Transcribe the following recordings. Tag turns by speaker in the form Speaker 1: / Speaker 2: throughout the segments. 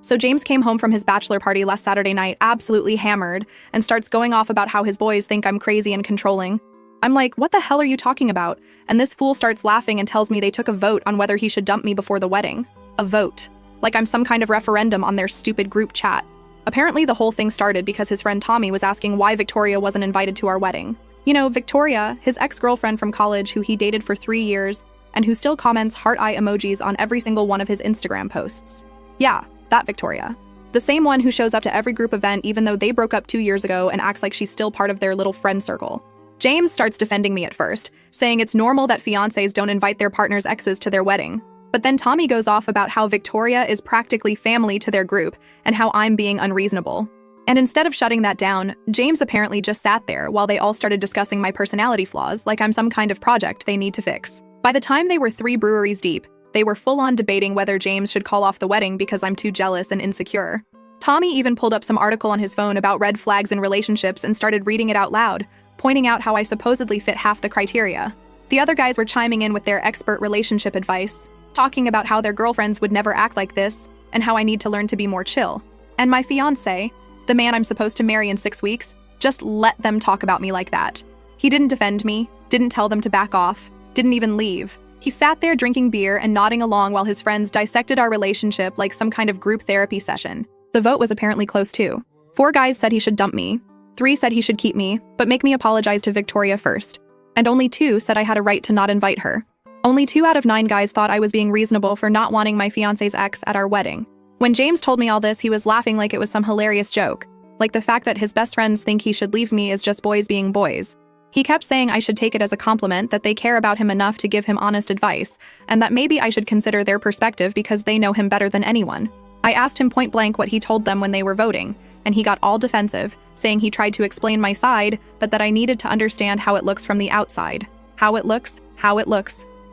Speaker 1: So James came home from his bachelor party last Saturday night absolutely hammered and starts going off about how his boys think I'm crazy and controlling. I'm like, what the hell are you talking about? And this fool starts laughing and tells me they took a vote on whether he should dump me before the wedding. A vote. Like I'm some kind of referendum on their stupid group chat. Apparently the whole thing started because his friend Tommy was asking why Victoria wasn't invited to our wedding. You know, Victoria, his ex-girlfriend from college who he dated for 3 years and who still comments heart eye emojis on every single one of his Instagram posts. Yeah, that Victoria. The same one who shows up to every group event even though they broke up 2 years ago and acts like she's still part of their little friend circle. James starts defending me at first, saying it's normal that fiancés don't invite their partner's exes to their wedding. But then Tommy goes off about how Victoria is practically family to their group and how I'm being unreasonable. And instead of shutting that down, James apparently just sat there while they all started discussing my personality flaws like I'm some kind of project they need to fix. By the time they were 3 breweries deep, they were full-on debating whether James should call off the wedding because I'm too jealous and insecure. Tommy even pulled up some article on his phone about red flags in relationships and started reading it out loud, pointing out how I supposedly fit half the criteria. The other guys were chiming in with their expert relationship advice, talking about how their girlfriends would never act like this and how I need to learn to be more chill. And my fiancé, the man I'm supposed to marry in 6 weeks, just let them talk about me like that. He didn't defend me, didn't tell them to back off, didn't even leave. He sat there drinking beer and nodding along while his friends dissected our relationship like some kind of group therapy session. The vote was apparently close too. 4 guys said he should dump me, 3 said he should keep me, but make me apologize to Victoria first. And only 2 said I had a right to not invite her. Only 2 out of 9 guys thought I was being reasonable for not wanting my fiancé's ex at our wedding. When James told me all this, he was laughing like it was some hilarious joke, like the fact that his best friends think he should leave me is just boys being boys. He kept saying I should take it as a compliment that they care about him enough to give him honest advice, and that maybe I should consider their perspective because they know him better than anyone. I asked him point blank what he told them when they were voting, and he got all defensive, saying he tried to explain my side, but that I needed to understand how it looks from the outside. How it looks,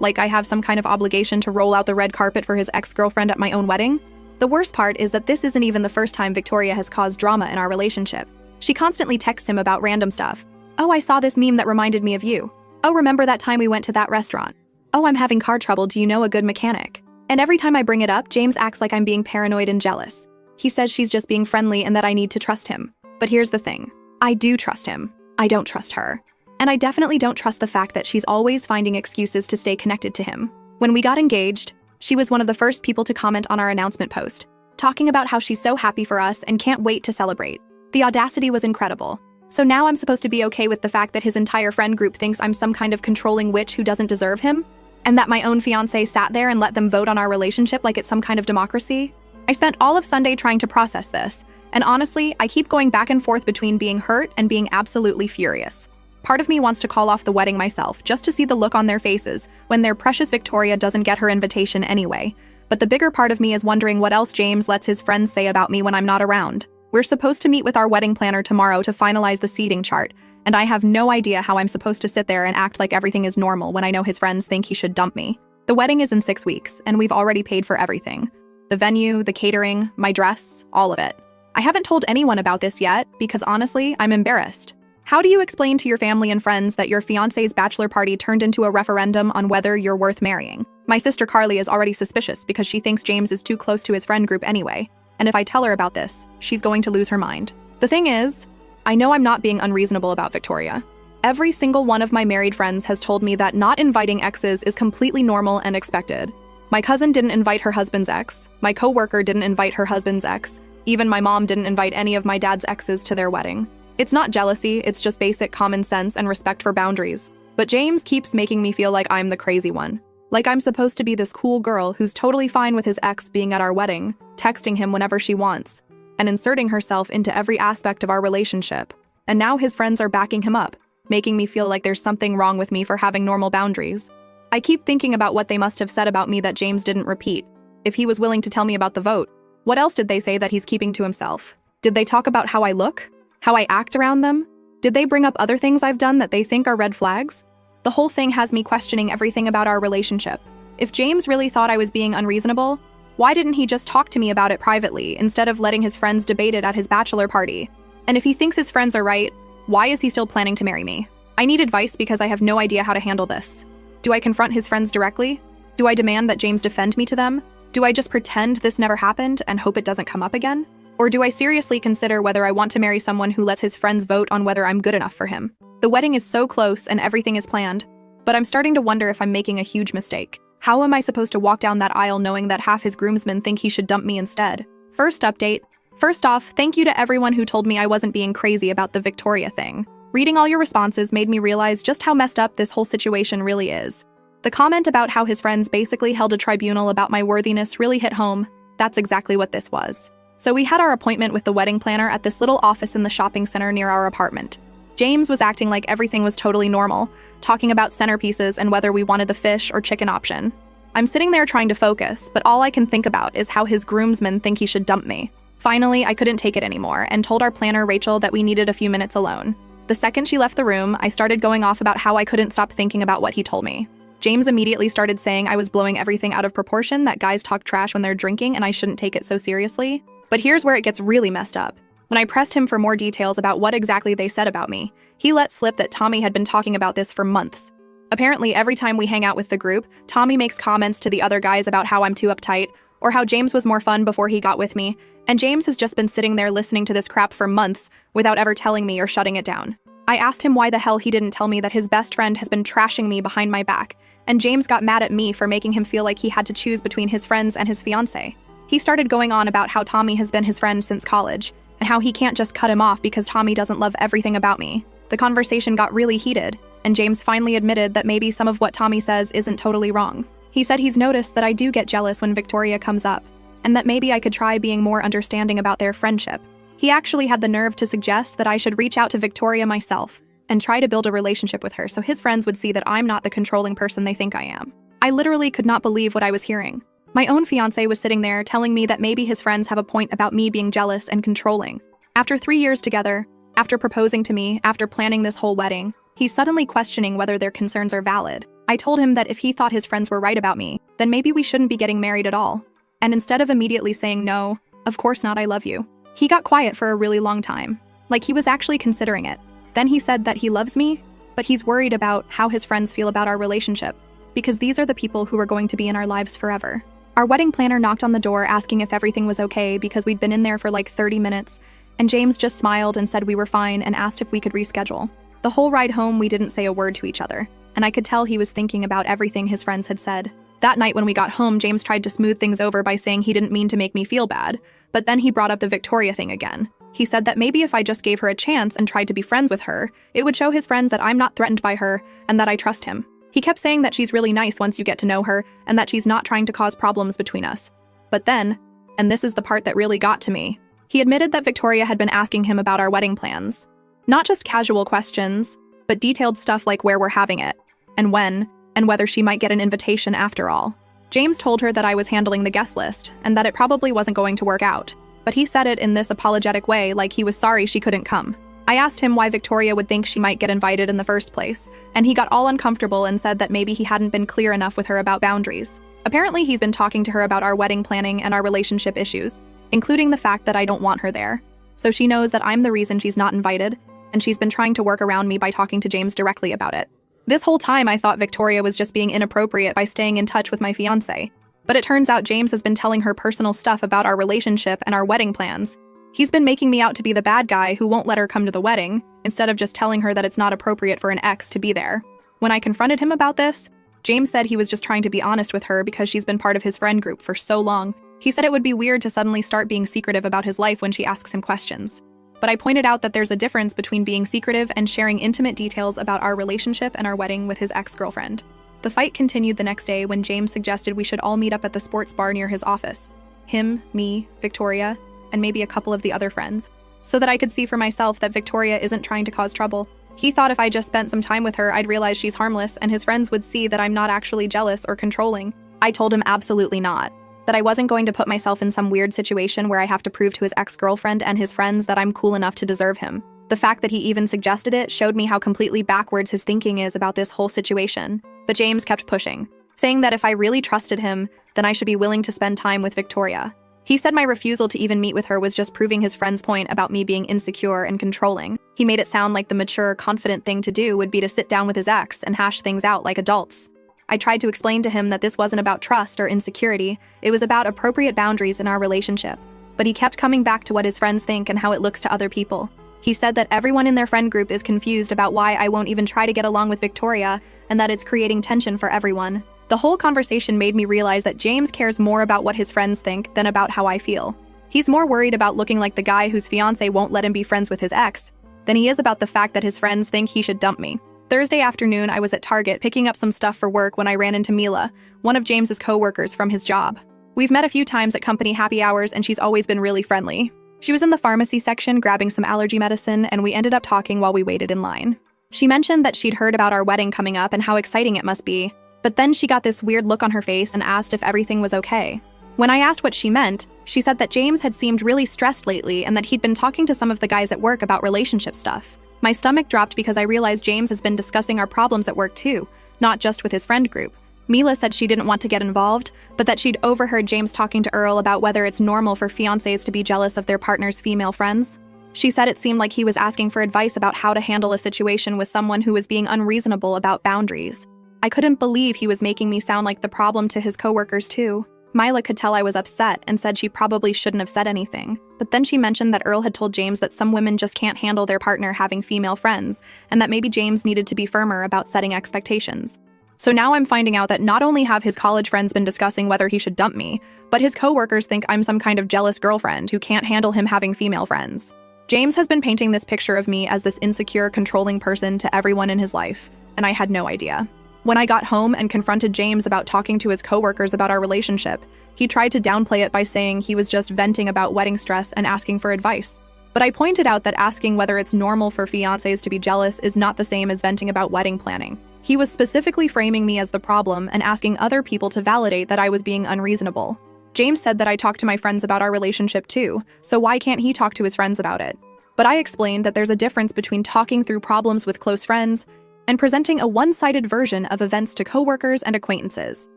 Speaker 1: like I have some kind of obligation to roll out the red carpet for his ex-girlfriend at my own wedding? The worst part is that this isn't even the first time Victoria has caused drama in our relationship. She constantly texts him about random stuff. Oh, I saw this meme that reminded me of you. Oh, remember that time we went to that restaurant? Oh, I'm having car trouble, do you know a good mechanic? And every time I bring it up, James acts like I'm being paranoid and jealous. He says she's just being friendly and that I need to trust him. But here's the thing. I do trust him. I don't trust her. And I definitely don't trust the fact that she's always finding excuses to stay connected to him. When we got engaged, she was one of the first people to comment on our announcement post, talking about how she's so happy for us and can't wait to celebrate. The audacity was incredible. So now I'm supposed to be okay with the fact that his entire friend group thinks I'm some kind of controlling witch who doesn't deserve him? And that my own fiancé sat there and let them vote on our relationship like it's some kind of democracy? I spent all of Sunday trying to process this, and honestly, I keep going back and forth between being hurt and being absolutely furious. Part of me wants to call off the wedding myself, just to see the look on their faces when their precious Victoria doesn't get her invitation anyway. But the bigger part of me is wondering what else James lets his friends say about me when I'm not around. We're supposed to meet with our wedding planner tomorrow to finalize the seating chart, and I have no idea how I'm supposed to sit there and act like everything is normal when I know his friends think he should dump me. The wedding is in 6 weeks, and we've already paid for everything. The venue, the catering, my dress, all of it. I haven't told anyone about this yet because honestly, I'm embarrassed. How do you explain to your family and friends that your fiancé's bachelor party turned into a referendum on whether you're worth marrying? My sister Carly is already suspicious because she thinks James is too close to his friend group anyway, and if I tell her about this, she's going to lose her mind. The thing is, I know I'm not being unreasonable about Victoria. Every single one of my married friends has told me that not inviting exes is completely normal and expected. My cousin didn't invite her husband's ex, my coworker didn't invite her husband's ex, even my mom didn't invite any of my dad's exes to their wedding. It's not jealousy, it's just basic common sense and respect for boundaries. But James keeps making me feel like I'm the crazy one. Like I'm supposed to be this cool girl who's totally fine with his ex being at our wedding, texting him whenever she wants, and inserting herself into every aspect of our relationship. And now his friends are backing him up, making me feel like there's something wrong with me for having normal boundaries. I keep thinking about what they must have said about me that James didn't repeat. If he was willing to tell me about the vote, what else did they say that he's keeping to himself? Did they talk about how I look? How I act around them? Did they bring up other things I've done that they think are red flags? The whole thing has me questioning everything about our relationship. If James really thought I was being unreasonable, why didn't he just talk to me about it privately instead of letting his friends debate it at his bachelor party? And if he thinks his friends are right, why is he still planning to marry me? I need advice because I have no idea how to handle this. Do I confront his friends directly? Do I demand that James defend me to them? Do I just pretend this never happened and hope it doesn't come up again? Or do I seriously consider whether I want to marry someone who lets his friends vote on whether I'm good enough for him? The wedding is so close and everything is planned, but I'm starting to wonder if I'm making a huge mistake. How am I supposed to walk down that aisle knowing that half his groomsmen think he should dump me instead? First update. First off, thank you to everyone who told me I wasn't being crazy about the Victoria thing. Reading all your responses made me realize just how messed up this whole situation really is. The comment about how his friends basically held a tribunal about my worthiness really hit home. That's exactly what this was. So we had our appointment with the wedding planner at this little office in the shopping center near our apartment. James was acting like everything was totally normal, talking about centerpieces and whether we wanted the fish or chicken option. I'm sitting there trying to focus, but all I can think about is how his groomsmen think he should dump me. Finally, I couldn't take it anymore and told our planner, Rachel, that we needed a few minutes alone. The second she left the room, I started going off about how I couldn't stop thinking about what he told me. James immediately started saying I was blowing everything out of proportion, that guys talk trash when they're drinking and I shouldn't take it so seriously. But here's where it gets really messed up. When I pressed him for more details about what exactly they said about me, he let slip that Tommy had been talking about this for months. Apparently, every time we hang out with the group, Tommy makes comments to the other guys about how I'm too uptight, or how James was more fun before he got with me, and James has just been sitting there listening to this crap for months without ever telling me or shutting it down. I asked him why the hell he didn't tell me that his best friend has been trashing me behind my back, and James got mad at me for making him feel like he had to choose between his friends and his fiancé. He started going on about how Tommy has been his friend since college, and how he can't just cut him off because Tommy doesn't love everything about me. The conversation got really heated, and James finally admitted that maybe some of what Tommy says isn't totally wrong. He said he's noticed that I do get jealous when Victoria comes up, and that maybe I could try being more understanding about their friendship. He actually had the nerve to suggest that I should reach out to Victoria myself and try to build a relationship with her so his friends would see that I'm not the controlling person they think I am. I literally could not believe what I was hearing. My own fiancé was sitting there telling me that maybe his friends have a point about me being jealous and controlling. After 3 years together, after proposing to me, after planning this whole wedding, he's suddenly questioning whether their concerns are valid. I told him that if he thought his friends were right about me, then maybe we shouldn't be getting married at all. And instead of immediately saying no, of course not, I love you, he got quiet for a really long time, like he was actually considering it. Then he said that he loves me, but he's worried about how his friends feel about our relationship, because these are the people who are going to be in our lives forever. Our wedding planner knocked on the door asking if everything was okay because we'd been in there for like 30 minutes, and James just smiled and said we were fine and asked if we could reschedule. The whole ride home, we didn't say a word to each other, and I could tell he was thinking about everything his friends had said. That night when we got home, James tried to smooth things over by saying he didn't mean to make me feel bad, but then he brought up the Victoria thing again. He said that maybe if I just gave her a chance and tried to be friends with her, it would show his friends that I'm not threatened by her and that I trust him. He kept saying that she's really nice once you get to know her and that she's not trying to cause problems between us. But then, and this is the part that really got to me, he admitted that Victoria had been asking him about our wedding plans. Not just casual questions, but detailed stuff like where we're having it, and when, and whether she might get an invitation after all. James told her that I was handling the guest list and that it probably wasn't going to work out, but he said it in this apologetic way like he was sorry she couldn't come. I asked him why Victoria would think she might get invited in the first place, and he got all uncomfortable and said that maybe he hadn't been clear enough with her about boundaries. Apparently, he's been talking to her about our wedding planning and our relationship issues, including the fact that I don't want her there. So she knows that I'm the reason she's not invited, and she's been trying to work around me by talking to James directly about it. This whole time, I thought Victoria was just being inappropriate by staying in touch with my fiancé, but it turns out James has been telling her personal stuff about our relationship and our wedding plans. He's been making me out to be the bad guy who won't let her come to the wedding, instead of just telling her that it's not appropriate for an ex to be there. When I confronted him about this, James said he was just trying to be honest with her because she's been part of his friend group for so long. He said it would be weird to suddenly start being secretive about his life when she asks him questions. But I pointed out that there's a difference between being secretive and sharing intimate details about our relationship and our wedding with his ex-girlfriend. The fight continued the next day when James suggested we should all meet up at the sports bar near his office. Him, me, Victoria, and maybe a couple of the other friends, so that I could see for myself that Victoria isn't trying to cause trouble. He thought if I just spent some time with her, I'd realize she's harmless and his friends would see that I'm not actually jealous or controlling. I told him absolutely not, that I wasn't going to put myself in some weird situation where I have to prove to his ex-girlfriend and his friends that I'm cool enough to deserve him. The fact that he even suggested it showed me how completely backwards his thinking is about this whole situation. But James kept pushing, saying that if I really trusted him, then I should be willing to spend time with Victoria. He said my refusal to even meet with her was just proving his friend's point about me being insecure and controlling. He made it sound like the mature, confident thing to do would be to sit down with his ex and hash things out like adults. I tried to explain to him that this wasn't about trust or insecurity, it was about appropriate boundaries in our relationship. But he kept coming back to what his friends think and how it looks to other people. He said that everyone in their friend group is confused about why I won't even try to get along with Victoria, and that it's creating tension for everyone. The whole conversation made me realize that James cares more about what his friends think than about how I feel. He's more worried about looking like the guy whose fiancé won't let him be friends with his ex than he is about the fact that his friends think he should dump me. Thursday afternoon, I was at Target picking up some stuff for work when I ran into Mila, one of James's co-workers from his job. We've met a few times at company happy hours, and she's always been really friendly. She was in the pharmacy section grabbing some allergy medicine, and we ended up talking while we waited in line. She mentioned that she'd heard about our wedding coming up and how exciting it must be, but then she got this weird look on her face and asked if everything was okay. When I asked what she meant, she said that James had seemed really stressed lately and that he'd been talking to some of the guys at work about relationship stuff. My stomach dropped because I realized James has been discussing our problems at work too, not just with his friend group. Mila said she didn't want to get involved, but that she'd overheard James talking to Earl about whether it's normal for fiancés to be jealous of their partner's female friends. She said it seemed like he was asking for advice about how to handle a situation with someone who was being unreasonable about boundaries. I couldn't believe he was making me sound like the problem to his coworkers too. Mila could tell I was upset and said she probably shouldn't have said anything. But then she mentioned that Earl had told James that some women just can't handle their partner having female friends, and that maybe James needed to be firmer about setting expectations. So now I'm finding out that not only have his college friends been discussing whether he should dump me, but his coworkers think I'm some kind of jealous girlfriend who can't handle him having female friends. James has been painting this picture of me as this insecure, controlling person to everyone in his life, and I had no idea. When I got home and confronted James about talking to his coworkers about our relationship, he tried to downplay it by saying he was just venting about wedding stress and asking for advice. But I pointed out that asking whether it's normal for fiancés to be jealous is not the same as venting about wedding planning. He was specifically framing me as the problem and asking other people to validate that I was being unreasonable. James said that I talked to my friends about our relationship too, so why can't he talk to his friends about it? But I explained that there's a difference between talking through problems with close friends and presenting a one-sided version of events to coworkers and acquaintances.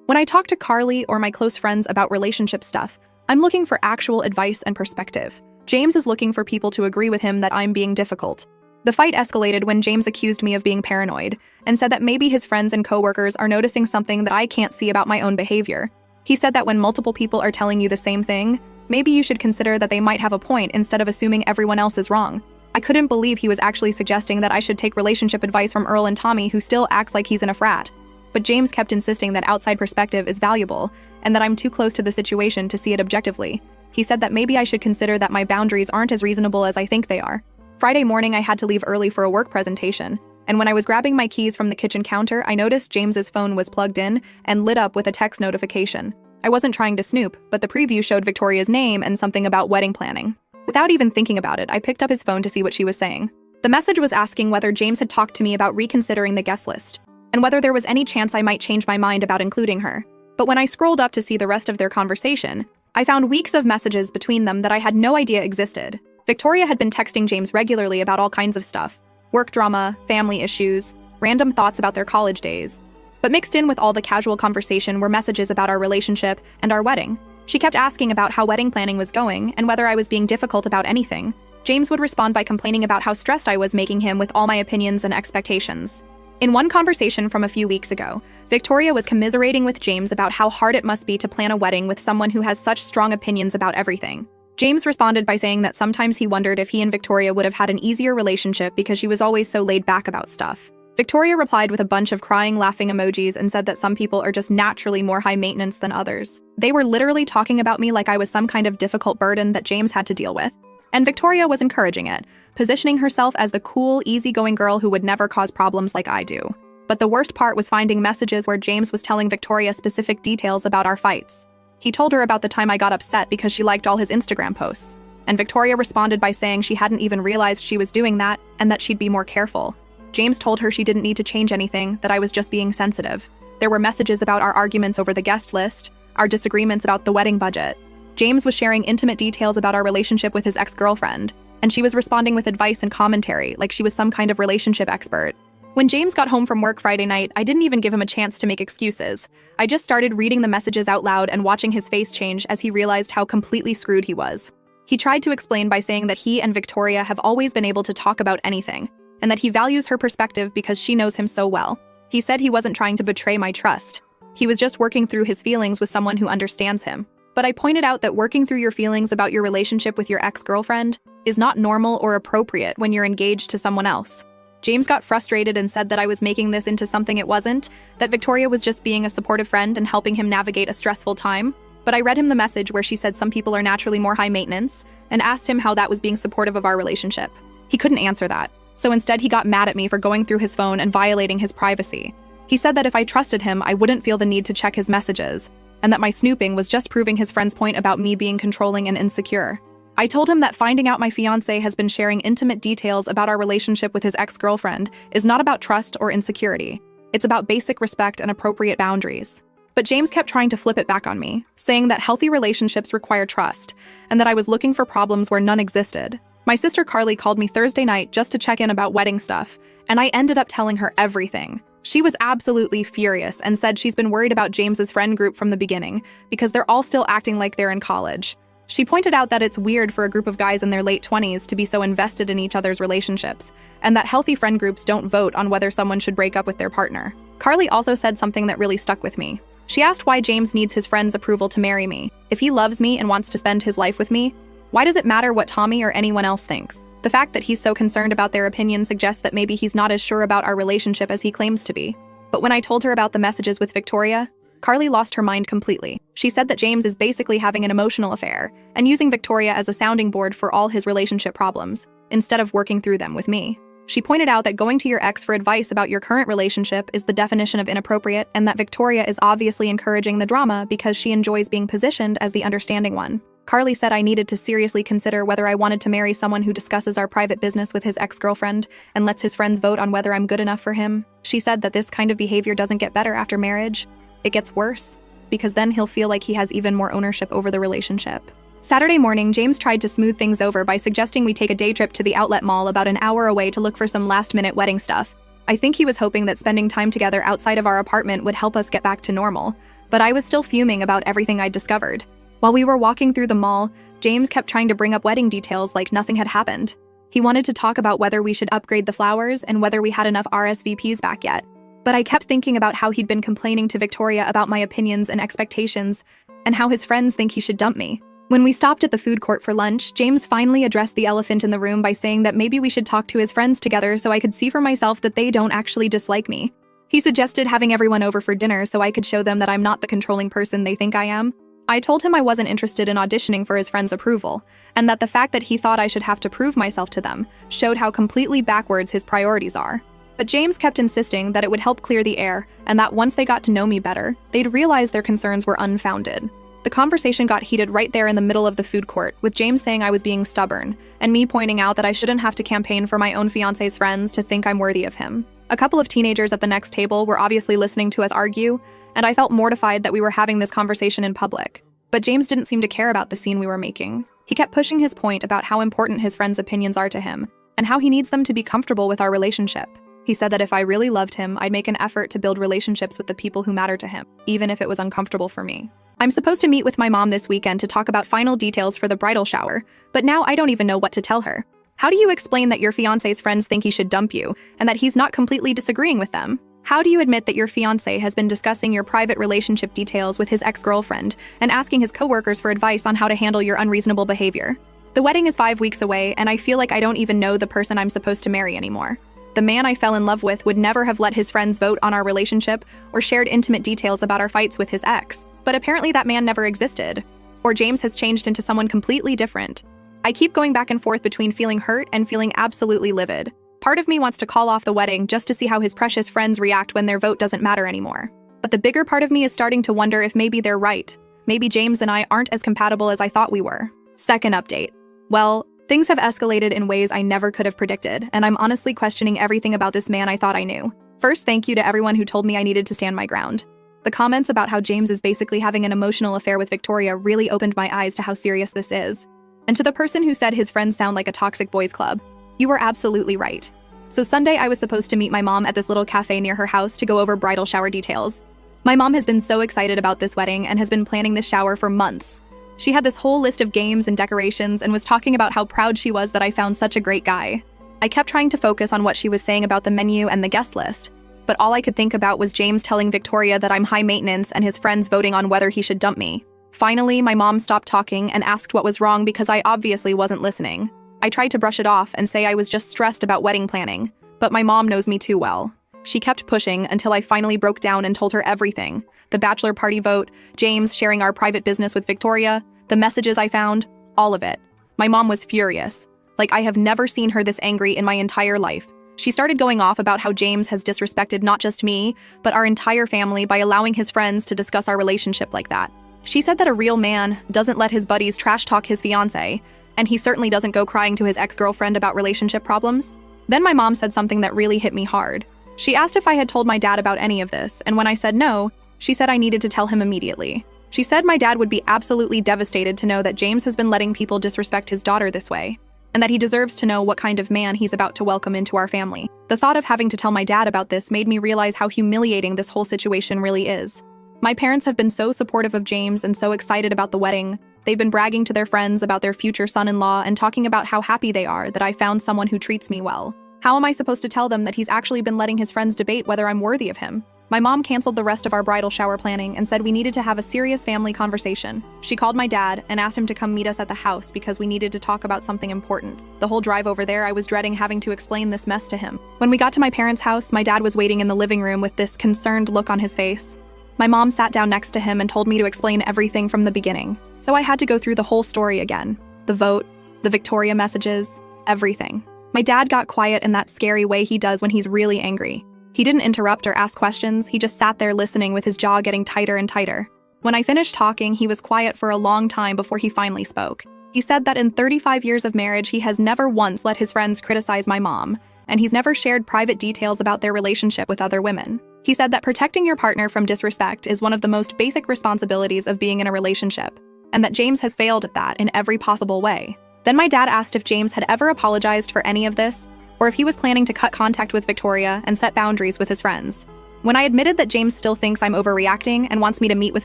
Speaker 1: When I talk to Carly or my close friends about relationship stuff, I'm looking for actual advice and perspective. James is looking for people to agree with him that I'm being difficult. The fight escalated when James accused me of being paranoid and said that maybe his friends and coworkers are noticing something that I can't see about my own behavior. He said that when multiple people are telling you the same thing, maybe you should consider that they might have a point instead of assuming everyone else is wrong. I couldn't believe he was actually suggesting that I should take relationship advice from Earl and Tommy, who still acts like he's in a frat. But James kept insisting that outside perspective is valuable and that I'm too close to the situation to see it objectively. He said that maybe I should consider that my boundaries aren't as reasonable as I think they are. Friday morning, I had to leave early for a work presentation, and when I was grabbing my keys from the kitchen counter, I noticed James's phone was plugged in and lit up with a text notification. I wasn't trying to snoop, but the preview showed Victoria's name and something about wedding planning. Without even thinking about it, I picked up his phone to see what she was saying. The message was asking whether James had talked to me about reconsidering the guest list, and whether there was any chance I might change my mind about including her. But when I scrolled up to see the rest of their conversation, I found weeks of messages between them that I had no idea existed. Victoria had been texting James regularly about all kinds of stuff: work drama, family issues, random thoughts about their college days. But mixed in with all the casual conversation were messages about our relationship and our wedding. She kept asking about how wedding planning was going and whether I was being difficult about anything. James would respond by complaining about how stressed I was making him with all my opinions and expectations. In one conversation from a few weeks ago, Victoria was commiserating with James about how hard it must be to plan a wedding with someone who has such strong opinions about everything. James responded by saying that sometimes he wondered if he and Victoria would have had an easier relationship because she was always so laid back about stuff. Victoria replied with a bunch of crying, laughing emojis and said that some people are just naturally more high maintenance than others. They were literally talking about me like I was some kind of difficult burden that James had to deal with. And Victoria was encouraging it, positioning herself as the cool, easygoing girl who would never cause problems like I do. But the worst part was finding messages where James was telling Victoria specific details about our fights. He told her about the time I got upset because she liked all his Instagram posts, and Victoria responded by saying she hadn't even realized she was doing that and that she'd be more careful. James told her she didn't need to change anything, that I was just being sensitive. There were messages about our arguments over the guest list, our disagreements about the wedding budget. James was sharing intimate details about our relationship with his ex-girlfriend, and she was responding with advice and commentary like she was some kind of relationship expert. When James got home from work Friday night, I didn't even give him a chance to make excuses. I just started reading the messages out loud and watching his face change as he realized how completely screwed he was. He tried to explain by saying that he and Victoria have always been able to talk about anything, and that he values her perspective because she knows him so well. He said he wasn't trying to betray my trust. He was just working through his feelings with someone who understands him. But I pointed out that working through your feelings about your relationship with your ex-girlfriend is not normal or appropriate when you're engaged to someone else. James got frustrated and said that I was making this into something it wasn't, that Victoria was just being a supportive friend and helping him navigate a stressful time. But I read him the message where she said some people are naturally more high maintenance and asked him how that was being supportive of our relationship. He couldn't answer that. So instead he got mad at me for going through his phone and violating his privacy. He said that if I trusted him, I wouldn't feel the need to check his messages, and that my snooping was just proving his friend's point about me being controlling and insecure. I told him that finding out my fiancé has been sharing intimate details about our relationship with his ex-girlfriend is not about trust or insecurity. It's about basic respect and appropriate boundaries. But James kept trying to flip it back on me, saying that healthy relationships require trust, and that I was looking for problems where none existed. My sister Carly called me Thursday night just to check in about wedding stuff, and I ended up telling her everything. She was absolutely furious and said she's been worried about James's friend group from the beginning because they're all still acting like they're in college. She pointed out that it's weird for a group of guys in their late 20s to be so invested in each other's relationships, and that healthy friend groups don't vote on whether someone should break up with their partner. Carly also said something that really stuck with me. She asked why James needs his friend's approval to marry me. If he loves me and wants to spend his life with me, why does it matter what Tommy or anyone else thinks? The fact that he's so concerned about their opinion suggests that maybe he's not as sure about our relationship as he claims to be. But when I told her about the messages with Victoria, Carly lost her mind completely. She said that James is basically having an emotional affair and using Victoria as a sounding board for all his relationship problems, instead of working through them with me. She pointed out that going to your ex for advice about your current relationship is the definition of inappropriate, and that Victoria is obviously encouraging the drama because she enjoys being positioned as the understanding one. Carly said I needed to seriously consider whether I wanted to marry someone who discusses our private business with his ex-girlfriend and lets his friends vote on whether I'm good enough for him. She said that this kind of behavior doesn't get better after marriage. It gets worse, because then he'll feel like he has even more ownership over the relationship. Saturday morning, James tried to smooth things over by suggesting we take a day trip to the outlet mall about an hour away to look for some last-minute wedding stuff. I think he was hoping that spending time together outside of our apartment would help us get back to normal, but I was still fuming about everything I'd discovered. While we were walking through the mall, James kept trying to bring up wedding details like nothing had happened. He wanted to talk about whether we should upgrade the flowers and whether we had enough RSVPs back yet. But I kept thinking about how he'd been complaining to Victoria about my opinions and expectations, and how his friends think he should dump me. When we stopped at the food court for lunch, James finally addressed the elephant in the room by saying that maybe we should talk to his friends together so I could see for myself that they don't actually dislike me. He suggested having everyone over for dinner so I could show them that I'm not the controlling person they think I am. I told him I wasn't interested in auditioning for his friends' approval, and that the fact that he thought I should have to prove myself to them showed how completely backwards his priorities are. But James kept insisting that it would help clear the air, and that once they got to know me better, they'd realize their concerns were unfounded. The conversation got heated right there in the middle of the food court, with James saying I was being stubborn, and me pointing out that I shouldn't have to campaign for my own fiancé's friends to think I'm worthy of him. A couple of teenagers at the next table were obviously listening to us argue, and I felt mortified that we were having this conversation in public. But James didn't seem to care about the scene we were making. He kept pushing his point about how important his friends' opinions are to him, and how he needs them to be comfortable with our relationship. He said that if I really loved him, I'd make an effort to build relationships with the people who matter to him, even if it was uncomfortable for me. I'm supposed to meet with my mom this weekend to talk about final details for the bridal shower, but now I don't even know what to tell her. How do you explain that your fiancé's friends think he should dump you, and that he's not completely disagreeing with them? How do you admit that your fiancé has been discussing your private relationship details with his ex-girlfriend and asking his coworkers for advice on how to handle your unreasonable behavior? The wedding is 5 weeks away, and I feel like I don't even know the person I'm supposed to marry anymore. The man I fell in love with would never have let his friends vote on our relationship or shared intimate details about our fights with his ex. But apparently that man never existed. Or James has changed into someone completely different. I keep going back and forth between feeling hurt and feeling absolutely livid. Part of me wants to call off the wedding just to see how his precious friends react when their vote doesn't matter anymore. But the bigger part of me is starting to wonder if maybe they're right. Maybe James and I aren't as compatible as I thought we were. Second update. Well, things have escalated in ways I never could have predicted, and I'm honestly questioning everything about this man I thought I knew. First, thank you to everyone who told me I needed to stand my ground. The comments about how James is basically having an emotional affair with Victoria really opened my eyes to how serious this is. And to the person who said his friends sound like a toxic boys club, you were absolutely right. So Sunday, I was supposed to meet my mom at this little cafe near her house to go over bridal shower details. My mom has been so excited about this wedding and has been planning this shower for months. She had this whole list of games and decorations and was talking about how proud she was that I found such a great guy. I kept trying to focus on what she was saying about the menu and the guest list, but all I could think about was James telling Victoria that I'm high maintenance and his friends voting on whether he should dump me. Finally, my mom stopped talking and asked what was wrong because I obviously wasn't listening. I tried to brush it off and say I was just stressed about wedding planning, but my mom knows me too well. She kept pushing until I finally broke down and told her everything. The bachelor party vote, James sharing our private business with Victoria, the messages I found, all of it. My mom was furious. Like I have never seen her this angry in my entire life. She started going off about how James has disrespected not just me, but our entire family by allowing his friends to discuss our relationship like that. She said that a real man doesn't let his buddies trash talk his fiancé, and he certainly doesn't go crying to his ex-girlfriend about relationship problems. Then my mom said something that really hit me hard. She asked if I had told my dad about any of this, and when I said no, she said I needed to tell him immediately. She said my dad would be absolutely devastated to know that James has been letting people disrespect his daughter this way, and that he deserves to know what kind of man he's about to welcome into our family. The thought of having to tell my dad about this made me realize how humiliating this whole situation really is. My parents have been so supportive of James and so excited about the wedding. They've been bragging to their friends about their future son-in-law and talking about how happy they are that I found someone who treats me well. How am I supposed to tell them that he's actually been letting his friends debate whether I'm worthy of him? My mom canceled the rest of our bridal shower planning and said we needed to have a serious family conversation. She called my dad and asked him to come meet us at the house because we needed to talk about something important. The whole drive over there, I was dreading having to explain this mess to him. When we got to my parents' house, my dad was waiting in the living room with this concerned look on his face. My mom sat down next to him and told me to explain everything from the beginning. So I had to go through the whole story again. The vote, the Victoria messages, everything. My dad got quiet in that scary way he does when he's really angry. He didn't interrupt or ask questions, he just sat there listening with his jaw getting tighter and tighter. When I finished talking, he was quiet for a long time before he finally spoke. He said that in 35 years of marriage, he has never once let his friends criticize my mom, and he's never shared private details about their relationship with other women. He said that protecting your partner from disrespect is one of the most basic responsibilities of being in a relationship, and that James has failed at that in every possible way. Then my dad asked if James had ever apologized for any of this, or if he was planning to cut contact with Victoria and set boundaries with his friends. When I admitted that James still thinks I'm overreacting and wants me to meet with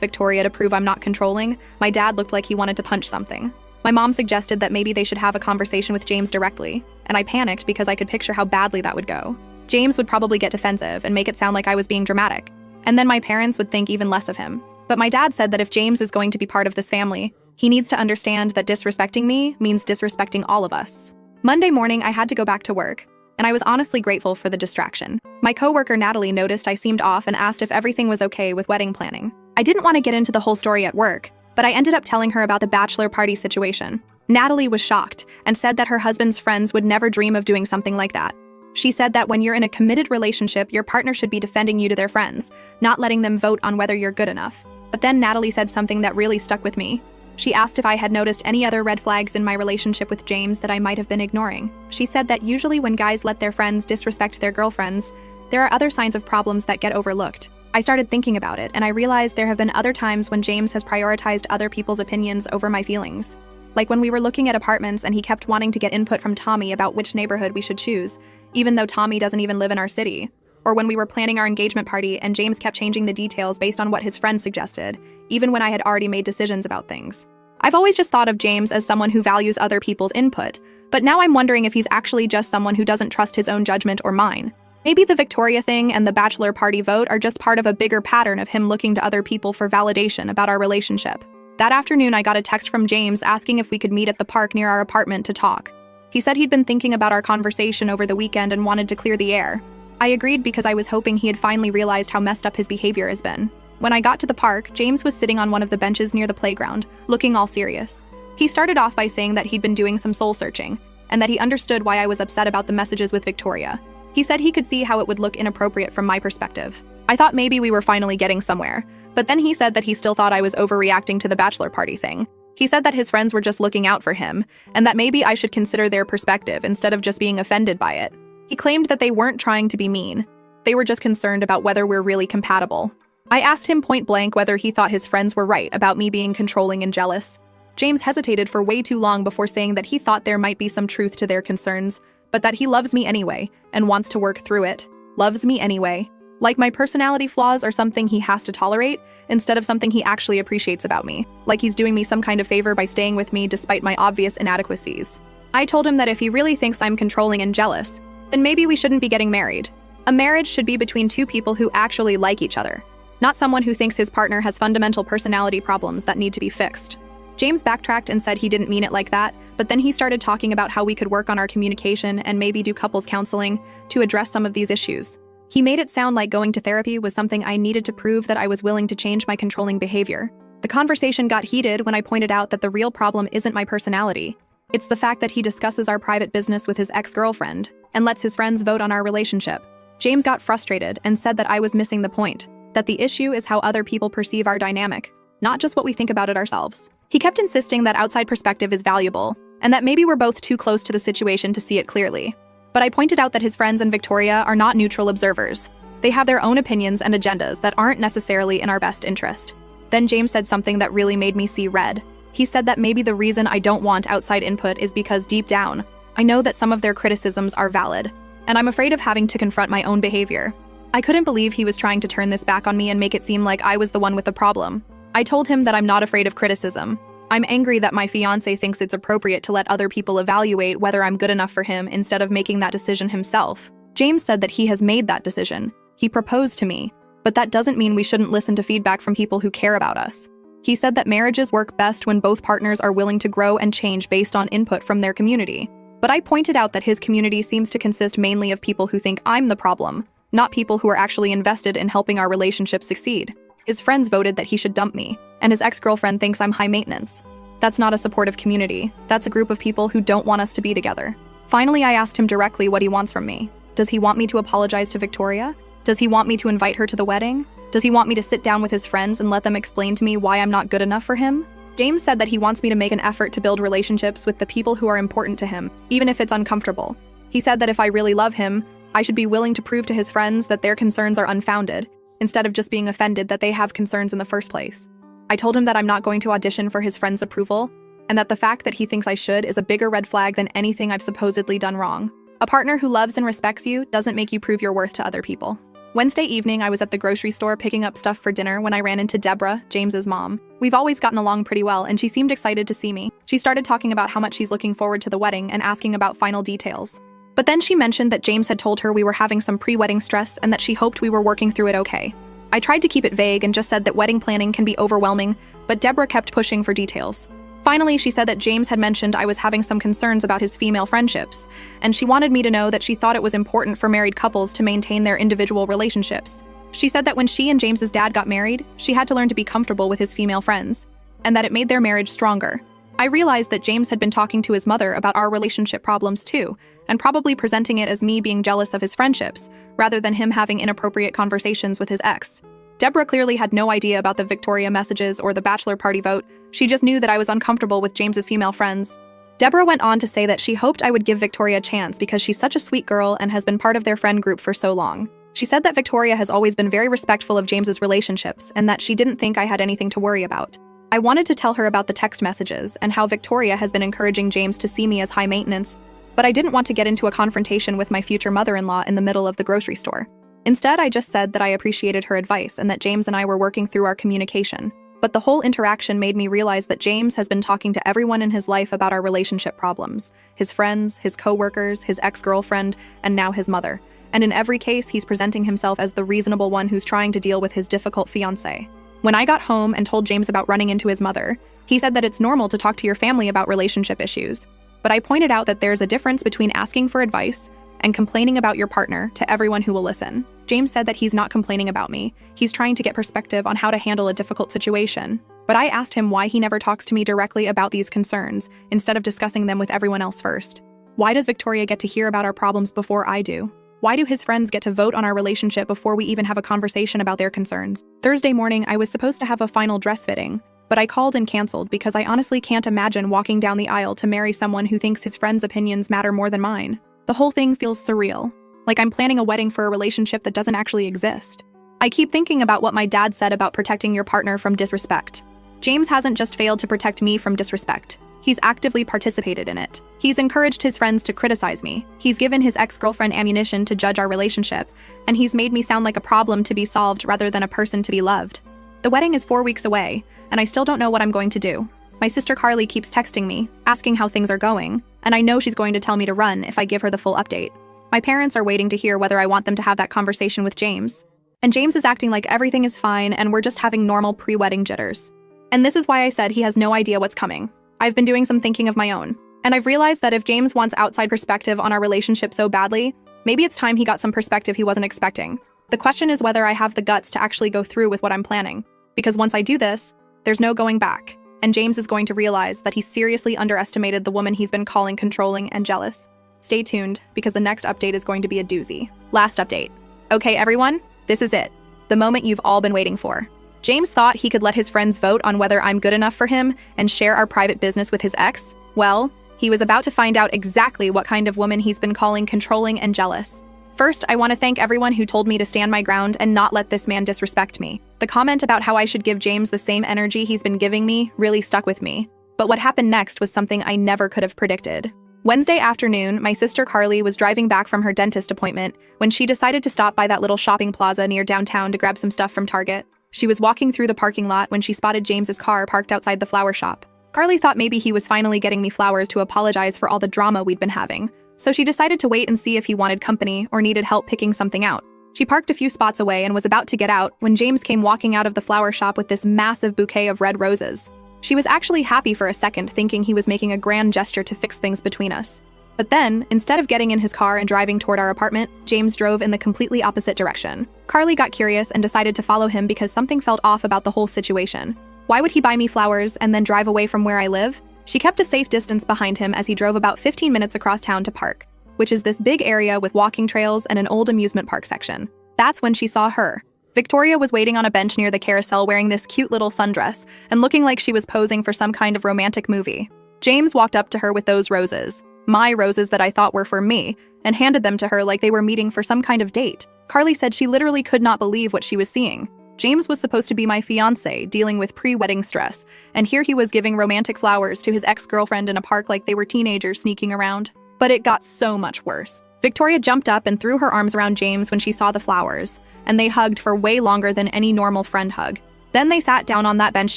Speaker 1: Victoria to prove I'm not controlling, my dad looked like he wanted to punch something. My mom suggested that maybe they should have a conversation with James directly, and I panicked because I could picture how badly that would go. James would probably get defensive and make it sound like I was being dramatic, and then my parents would think even less of him. But my dad said that if James is going to be part of this family, he needs to understand that disrespecting me means disrespecting all of us. Monday morning, I had to go back to work, and I was honestly grateful for the distraction. My coworker Natalie noticed I seemed off and asked if everything was okay with wedding planning. I didn't want to get into the whole story at work, but I ended up telling her about the bachelor party situation. Natalie was shocked and said that her husband's friends would never dream of doing something like that. She said that when you're in a committed relationship, your partner should be defending you to their friends, not letting them vote on whether you're good enough. But then Natalie said something that really stuck with me. She asked if I had noticed any other red flags in my relationship with James that I might have been ignoring. She said that usually when guys let their friends disrespect their girlfriends, there are other signs of problems that get overlooked. I started thinking about it, and I realized there have been other times when James has prioritized other people's opinions over my feelings. Like when we were looking at apartments and he kept wanting to get input from Tommy about which neighborhood we should choose, even though Tommy doesn't even live in our city. Or when we were planning our engagement party and James kept changing the details based on what his friends suggested, even when I had already made decisions about things. I've always just thought of James as someone who values other people's input, but now I'm wondering if he's actually just someone who doesn't trust his own judgment or mine. Maybe the Victoria thing and the bachelor party vote are just part of a bigger pattern of him looking to other people for validation about our relationship. That afternoon, I got a text from James asking if we could meet at the park near our apartment to talk. He said he'd been thinking about our conversation over the weekend and wanted to clear the air. I agreed because I was hoping he had finally realized how messed up his behavior has been. When I got to the park, James was sitting on one of the benches near the playground, looking all serious. He started off by saying that he'd been doing some soul-searching, and that he understood why I was upset about the messages with Victoria. He said he could see how it would look inappropriate from my perspective. I thought maybe we were finally getting somewhere, but then he said that he still thought I was overreacting to the bachelor party thing. He said that his friends were just looking out for him, and that maybe I should consider their perspective instead of just being offended by it. He claimed that they weren't trying to be mean. They were just concerned about whether we're really compatible. I asked him point blank whether he thought his friends were right about me being controlling and jealous. James hesitated for way too long before saying that he thought there might be some truth to their concerns, but that he loves me anyway and wants to work through it. Loves me anyway. Like my personality flaws are something he has to tolerate instead of something he actually appreciates about me. Like he's doing me some kind of favor by staying with me despite my obvious inadequacies. I told him that if he really thinks I'm controlling and jealous, then maybe we shouldn't be getting married. A marriage should be between two people who actually like each other, not someone who thinks his partner has fundamental personality problems that need to be fixed. James backtracked and said he didn't mean it like that, but then he started talking about how we could work on our communication and maybe do couples counseling to address some of these issues. He made it sound like going to therapy was something I needed to prove that I was willing to change my controlling behavior. The conversation got heated when I pointed out that the real problem isn't my personality. It's the fact that he discusses our private business with his ex-girlfriend and lets his friends vote on our relationship. James got frustrated and said that I was missing the point, that the issue is how other people perceive our dynamic, not just what we think about it ourselves. He kept insisting that outside perspective is valuable, and that maybe we're both too close to the situation to see it clearly. But I pointed out that his friends and Victoria are not neutral observers. They have their own opinions and agendas that aren't necessarily in our best interest. Then James said something that really made me see red. He said that maybe the reason I don't want outside input is because deep down, I know that some of their criticisms are valid, and I'm afraid of having to confront my own behavior. I couldn't believe he was trying to turn this back on me and make it seem like I was the one with the problem. I told him that I'm not afraid of criticism. I'm angry that my fiancé thinks it's appropriate to let other people evaluate whether I'm good enough for him instead of making that decision himself. James said that he has made that decision. He proposed to me, but that doesn't mean we shouldn't listen to feedback from people who care about us. He said that marriages work best when both partners are willing to grow and change based on input from their community. But I pointed out that his community seems to consist mainly of people who think I'm the problem, not people who are actually invested in helping our relationship succeed. His friends voted that he should dump me, and his ex-girlfriend thinks I'm high maintenance. That's not a supportive community. That's a group of people who don't want us to be together. Finally, I asked him directly what he wants from me. Does he want me to apologize to Victoria? Does he want me to invite her to the wedding? Does he want me to sit down with his friends and let them explain to me why I'm not good enough for him? James said that he wants me to make an effort to build relationships with the people who are important to him, even if it's uncomfortable. He said that if I really love him, I should be willing to prove to his friends that their concerns are unfounded, instead of just being offended that they have concerns in the first place. I told him that I'm not going to audition for his friends' approval, and that the fact that he thinks I should is a bigger red flag than anything I've supposedly done wrong. A partner who loves and respects you doesn't make you prove your worth to other people. Wednesday evening, I was at the grocery store picking up stuff for dinner when I ran into Deborah, James's mom. We've always gotten along pretty well, and she seemed excited to see me. She started talking about how much she's looking forward to the wedding and asking about final details. But then she mentioned that James had told her we were having some pre-wedding stress and that she hoped we were working through it okay. I tried to keep it vague and just said that wedding planning can be overwhelming, but Deborah kept pushing for details. Finally, she said that James had mentioned I was having some concerns about his female friendships, and she wanted me to know that she thought it was important for married couples to maintain their individual relationships. She said that when she and James's dad got married, she had to learn to be comfortable with his female friends, and that it made their marriage stronger. I realized that James had been talking to his mother about our relationship problems too, and probably presenting it as me being jealous of his friendships, rather than him having inappropriate conversations with his ex. Deborah clearly had no idea about the Victoria messages or the bachelor party vote. She just knew that I was uncomfortable with James's female friends. Deborah went on to say that she hoped I would give Victoria a chance because she's such a sweet girl and has been part of their friend group for so long. She said that Victoria has always been very respectful of James's relationships and that she didn't think I had anything to worry about. I wanted to tell her about the text messages and how Victoria has been encouraging James to see me as high maintenance, but I didn't want to get into a confrontation with my future mother-in-law in the middle of the grocery store. Instead, I just said that I appreciated her advice and that James and I were working through our communication. But the whole interaction made me realize that James has been talking to everyone in his life about our relationship problems. His friends, his co-workers, his ex-girlfriend, and now his mother. And in every case, he's presenting himself as the reasonable one who's trying to deal with his difficult fiancé. When I got home and told James about running into his mother, he said that it's normal to talk to your family about relationship issues. But I pointed out that there's a difference between asking for advice and complaining about your partner to everyone who will listen. James said that he's not complaining about me. He's trying to get perspective on how to handle a difficult situation. But I asked him why he never talks to me directly about these concerns, instead of discussing them with everyone else first. Why does Victoria get to hear about our problems before I do? Why do his friends get to vote on our relationship before we even have a conversation about their concerns? Thursday morning, I was supposed to have a final dress fitting, but I called and canceled because I honestly can't imagine walking down the aisle to marry someone who thinks his friends' opinions matter more than mine. The whole thing feels surreal, like I'm planning a wedding for a relationship that doesn't actually exist. I keep thinking about what my dad said about protecting your partner from disrespect. James hasn't just failed to protect me from disrespect. He's actively participated in it. He's encouraged his friends to criticize me. He's given his ex-girlfriend ammunition to judge our relationship, and he's made me sound like a problem to be solved rather than a person to be loved. The wedding is 4 weeks away, and I still don't know what I'm going to do. My sister Carly keeps texting me, asking how things are going, and I know she's going to tell me to run if I give her the full update. My parents are waiting to hear whether I want them to have that conversation with James. And James is acting like everything is fine and we're just having normal pre-wedding jitters. And this is why I said he has no idea what's coming. I've been doing some thinking of my own. And I've realized that if James wants outside perspective on our relationship so badly, maybe it's time he got some perspective he wasn't expecting. The question is whether I have the guts to actually go through with what I'm planning. Because once I do this, there's no going back. And James is going to realize that he seriously underestimated the woman he's been calling controlling and jealous. Stay tuned, because the next update is going to be a doozy. Last update. Okay, everyone, this is it. The moment you've all been waiting for. James thought he could let his friends vote on whether I'm good enough for him and share our private business with his ex. Well, he was about to find out exactly what kind of woman he's been calling controlling and jealous. First, I want to thank everyone who told me to stand my ground and not let this man disrespect me. The comment about how I should give James the same energy he's been giving me really stuck with me. But what happened next was something I never could have predicted. Wednesday afternoon, my sister Carly was driving back from her dentist appointment when she decided to stop by that little shopping plaza near downtown to grab some stuff from Target. She was walking through the parking lot when she spotted James's car parked outside the flower shop. Carly thought maybe he was finally getting me flowers to apologize for all the drama we'd been having, so she decided to wait and see if he wanted company or needed help picking something out. She parked a few spots away and was about to get out when James came walking out of the flower shop with this massive bouquet of red roses. She was actually happy for a second, thinking he was making a grand gesture to fix things between us. But then, instead of getting in his car and driving toward our apartment, James drove in the completely opposite direction. Carly got curious and decided to follow him because something felt off about the whole situation. Why would he buy me flowers and then drive away from where I live? She kept a safe distance behind him as he drove about 15 minutes across town to park, which is this big area with walking trails and an old amusement park section. That's when she saw her. Victoria was waiting on a bench near the carousel wearing this cute little sundress and looking like she was posing for some kind of romantic movie. James walked up to her with those roses, my roses that I thought were for me, and handed them to her like they were meeting for some kind of date. Carly said she literally could not believe what she was seeing. James was supposed to be my fiancé, dealing with pre-wedding stress, and here he was giving romantic flowers to his ex-girlfriend in a park like they were teenagers sneaking around. But it got so much worse. Victoria jumped up and threw her arms around James when she saw the flowers, and they hugged for way longer than any normal friend hug. Then they sat down on that bench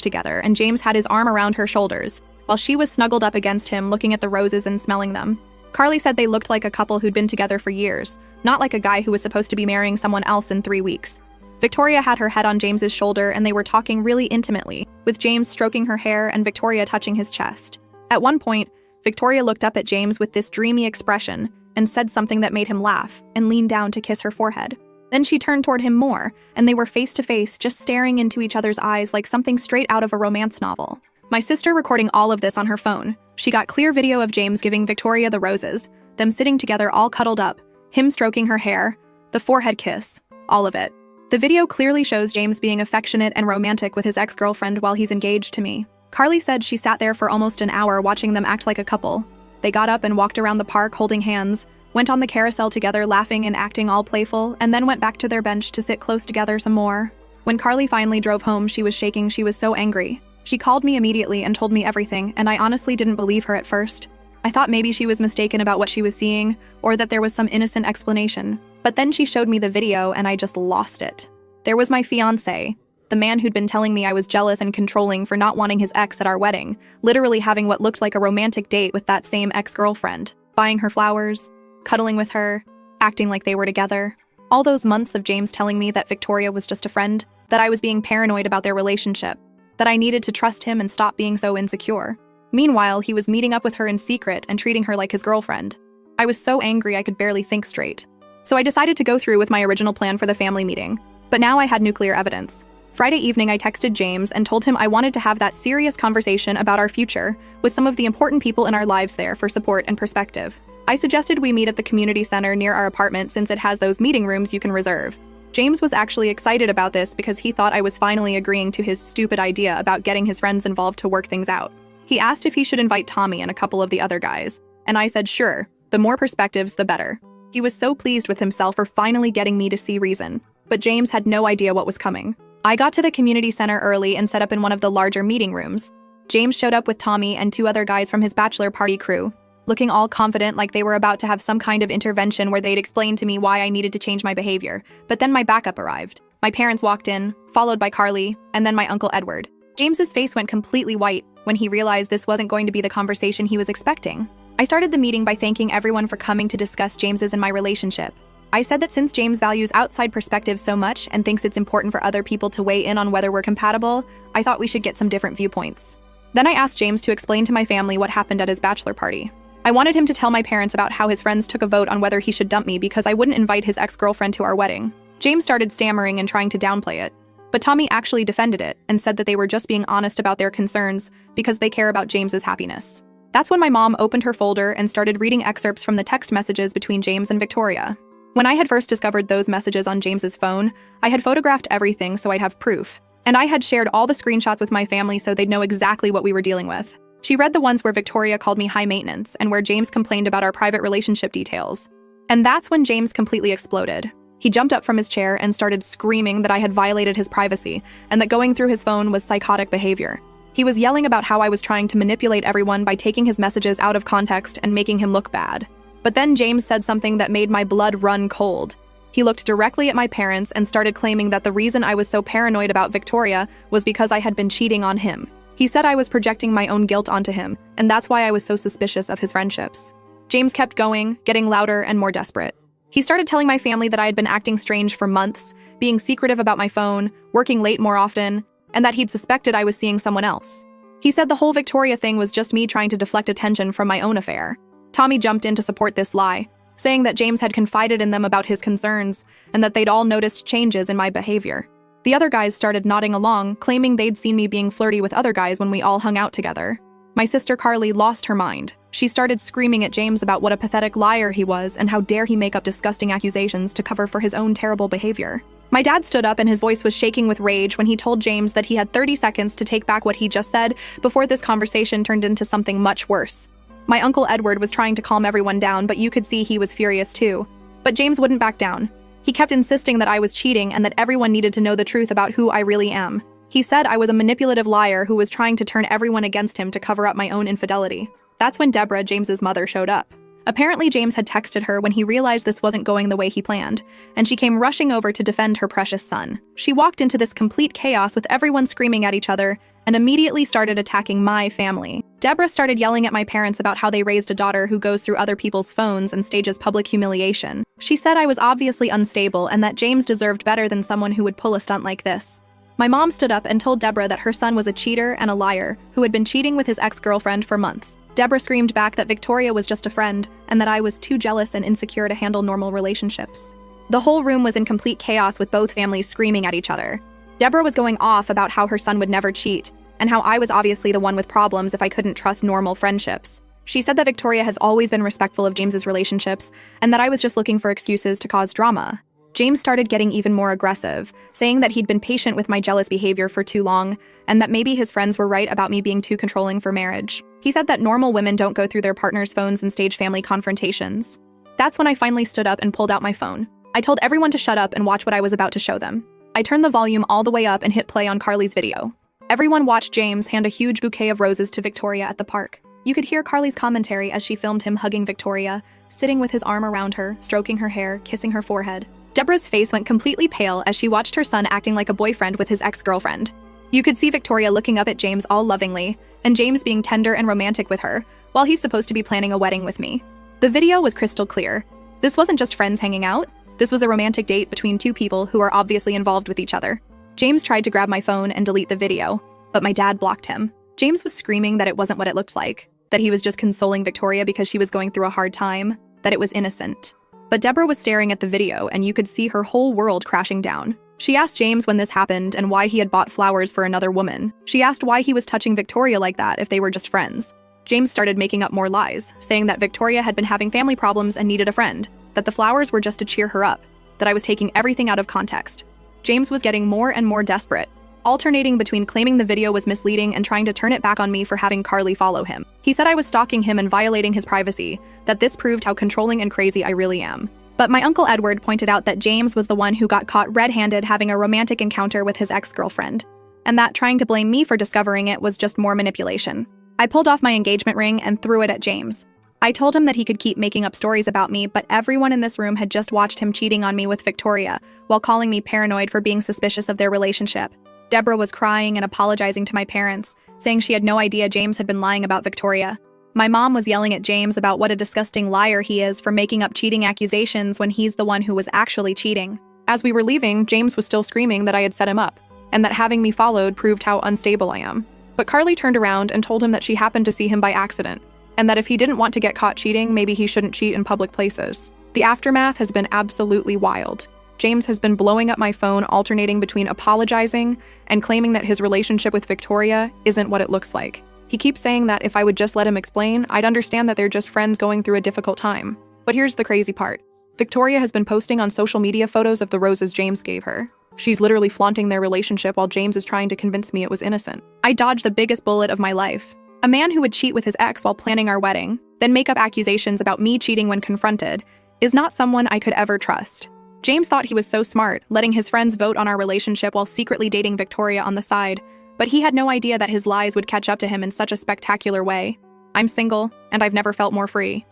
Speaker 1: together, and James had his arm around her shoulders, while she was snuggled up against him, looking at the roses and smelling them. Carly said they looked like a couple who'd been together for years, not like a guy who was supposed to be marrying someone else in 3 weeks. Victoria had her head on James's shoulder, and they were talking really intimately, with James stroking her hair and Victoria touching his chest. At one point, Victoria looked up at James with this dreamy expression and said something that made him laugh and leaned down to kiss her forehead. Then she turned toward him more, and they were face to face, just staring into each other's eyes like something straight out of a romance novel. My sister recording all of this on her phone. She got clear video of James giving Victoria the roses, them sitting together all cuddled up, him stroking her hair, the forehead kiss, all of it. The video clearly shows James being affectionate and romantic with his ex-girlfriend while he's engaged to me. Carly said she sat there for almost an hour watching them act like a couple. They got up and walked around the park holding hands, went on the carousel together laughing and acting all playful, and then went back to their bench to sit close together some more. When Carly finally drove home, she was shaking. She was so angry. She called me immediately and told me everything, and I honestly didn't believe her at first. I thought maybe she was mistaken about what she was seeing, or that there was some innocent explanation. But then she showed me the video, and I just lost it. There was my fiancé, the man who'd been telling me I was jealous and controlling for not wanting his ex at our wedding, literally having what looked like a romantic date with that same ex-girlfriend, buying her flowers, cuddling with her, acting like they were together. All those months of James telling me that Victoria was just a friend, that I was being paranoid about their relationship, that I needed to trust him and stop being so insecure. Meanwhile, he was meeting up with her in secret and treating her like his girlfriend. I was so angry I could barely think straight. So I decided to go through with my original plan for the family meeting. But now I had nuclear evidence. Friday evening, I texted James and told him I wanted to have that serious conversation about our future with some of the important people in our lives there for support and perspective. I suggested we meet at the community center near our apartment since it has those meeting rooms you can reserve. James was actually excited about this because he thought I was finally agreeing to his stupid idea about getting his friends involved to work things out. He asked if he should invite Tommy and a couple of the other guys, and I said sure, the more perspectives the better. He was so pleased with himself for finally getting me to see reason, but James had no idea what was coming. I got to the community center early and set up in one of the larger meeting rooms. James showed up with Tommy and 2 other guys from his bachelor party crew, looking all confident like they were about to have some kind of intervention where they'd explain to me why I needed to change my behavior. But then my backup arrived. My parents walked in, followed by Carly, and then my Uncle Edward. James's face went completely white when he realized this wasn't going to be the conversation he was expecting. I started the meeting by thanking everyone for coming to discuss James's and my relationship. I said that since James values outside perspectives so much and thinks it's important for other people to weigh in on whether we're compatible, I thought we should get some different viewpoints. Then I asked James to explain to my family what happened at his bachelor party. I wanted him to tell my parents about how his friends took a vote on whether he should dump me because I wouldn't invite his ex-girlfriend to our wedding. James started stammering and trying to downplay it. But Tommy actually defended it and said that they were just being honest about their concerns because they care about James's happiness. That's when my mom opened her folder and started reading excerpts from the text messages between James and Victoria. When I had first discovered those messages on James's phone, I had photographed everything so I'd have proof. And I had shared all the screenshots with my family so they'd know exactly what we were dealing with. She read the ones where Victoria called me high maintenance and where James complained about our private relationship details. And that's when James completely exploded. He jumped up from his chair and started screaming that I had violated his privacy and that going through his phone was psychotic behavior. He was yelling about how I was trying to manipulate everyone by taking his messages out of context and making him look bad. But then James said something that made my blood run cold. He looked directly at my parents and started claiming that the reason I was so paranoid about Victoria was because I had been cheating on him. He said I was projecting my own guilt onto him, and that's why I was so suspicious of his friendships. James kept going, getting louder and more desperate. He started telling my family that I had been acting strange for months, being secretive about my phone, working late more often, and that he'd suspected I was seeing someone else. He said the whole Victoria thing was just me trying to deflect attention from my own affair. Tommy jumped in to support this lie, saying that James had confided in them about his concerns and that they'd all noticed changes in my behavior. The other guys started nodding along, claiming they'd seen me being flirty with other guys when we all hung out together. My sister Carly lost her mind. She started screaming at James about what a pathetic liar he was and how dare he make up disgusting accusations to cover for his own terrible behavior. My dad stood up and his voice was shaking with rage when he told James that he had 30 seconds to take back what he just said before this conversation turned into something much worse. My uncle Edward was trying to calm everyone down, but you could see he was furious too. But James wouldn't back down. He kept insisting that I was cheating and that everyone needed to know the truth about who I really am. He said I was a manipulative liar who was trying to turn everyone against him to cover up my own infidelity. That's when Deborah, James's mother, showed up. Apparently, James had texted her when he realized this wasn't going the way he planned, and she came rushing over to defend her precious son. She walked into this complete chaos with everyone screaming at each other and immediately started attacking my family. Deborah started yelling at my parents about how they raised a daughter who goes through other people's phones and stages public humiliation. She said I was obviously unstable and that James deserved better than someone who would pull a stunt like this. My mom stood up and told Deborah that her son was a cheater and a liar who had been cheating with his ex-girlfriend for months. Deborah screamed back that Victoria was just a friend and that I was too jealous and insecure to handle normal relationships. The whole room was in complete chaos with both families screaming at each other. Deborah was going off about how her son would never cheat and how I was obviously the one with problems if I couldn't trust normal friendships. She said that Victoria has always been respectful of James's relationships and that I was just looking for excuses to cause drama. James started getting even more aggressive, saying that he'd been patient with my jealous behavior for too long and that maybe his friends were right about me being too controlling for marriage. He said that normal women don't go through their partner's phones and stage family confrontations. That's when I finally stood up and pulled out my phone. I told everyone to shut up and watch what I was about to show them. I turned the volume all the way up and hit play on Carly's video. Everyone watched James hand a huge bouquet of roses to Victoria at the park. You could hear Carly's commentary as she filmed him hugging Victoria, sitting with his arm around her, stroking her hair, kissing her forehead. Deborah's face went completely pale as she watched her son acting like a boyfriend with his ex-girlfriend. You could see Victoria looking up at James all lovingly, and James being tender and romantic with her, while he's supposed to be planning a wedding with me. The video was crystal clear. This wasn't just friends hanging out. This was a romantic date between two people who are obviously involved with each other. James tried to grab my phone and delete the video, but my dad blocked him. James was screaming that it wasn't what it looked like, that he was just consoling Victoria because she was going through a hard time, that it was innocent. But Deborah was staring at the video and you could see her whole world crashing down. She asked James when this happened and why he had bought flowers for another woman. She asked why he was touching Victoria like that if they were just friends. James started making up more lies, saying that Victoria had been having family problems and needed a friend, that the flowers were just to cheer her up, that I was taking everything out of context. James was getting more and more desperate, alternating between claiming the video was misleading and trying to turn it back on me for having Carly follow him. He said I was stalking him and violating his privacy, that this proved how controlling and crazy I really am. But my uncle Edward pointed out that James was the one who got caught red-handed having a romantic encounter with his ex-girlfriend, and that trying to blame me for discovering it was just more manipulation. I pulled off my engagement ring and threw it at James. I told him that he could keep making up stories about me, but everyone in this room had just watched him cheating on me with Victoria, while calling me paranoid for being suspicious of their relationship. Deborah was crying and apologizing to my parents, saying she had no idea James had been lying about Victoria. My mom was yelling at James about what a disgusting liar he is for making up cheating accusations when he's the one who was actually cheating. As we were leaving, James was still screaming that I had set him up, and that having me followed proved how unstable I am. But Carly turned around and told him that she happened to see him by accident, and that if he didn't want to get caught cheating, maybe he shouldn't cheat in public places. The aftermath has been absolutely wild. James has been blowing up my phone, alternating between apologizing and claiming that his relationship with Victoria isn't what it looks like. He keeps saying that if I would just let him explain, I'd understand that they're just friends going through a difficult time. But here's the crazy part. Victoria has been posting on social media photos of the roses James gave her. She's literally flaunting their relationship while James is trying to convince me it was innocent. I dodged the biggest bullet of my life. A man who would cheat with his ex while planning our wedding, then make up accusations about me cheating when confronted, is not someone I could ever trust. James thought he was so smart, letting his friends vote on our relationship while secretly dating Victoria on the side, but he had no idea that his lies would catch up to him in such a spectacular way. I'm single, and I've never felt more free.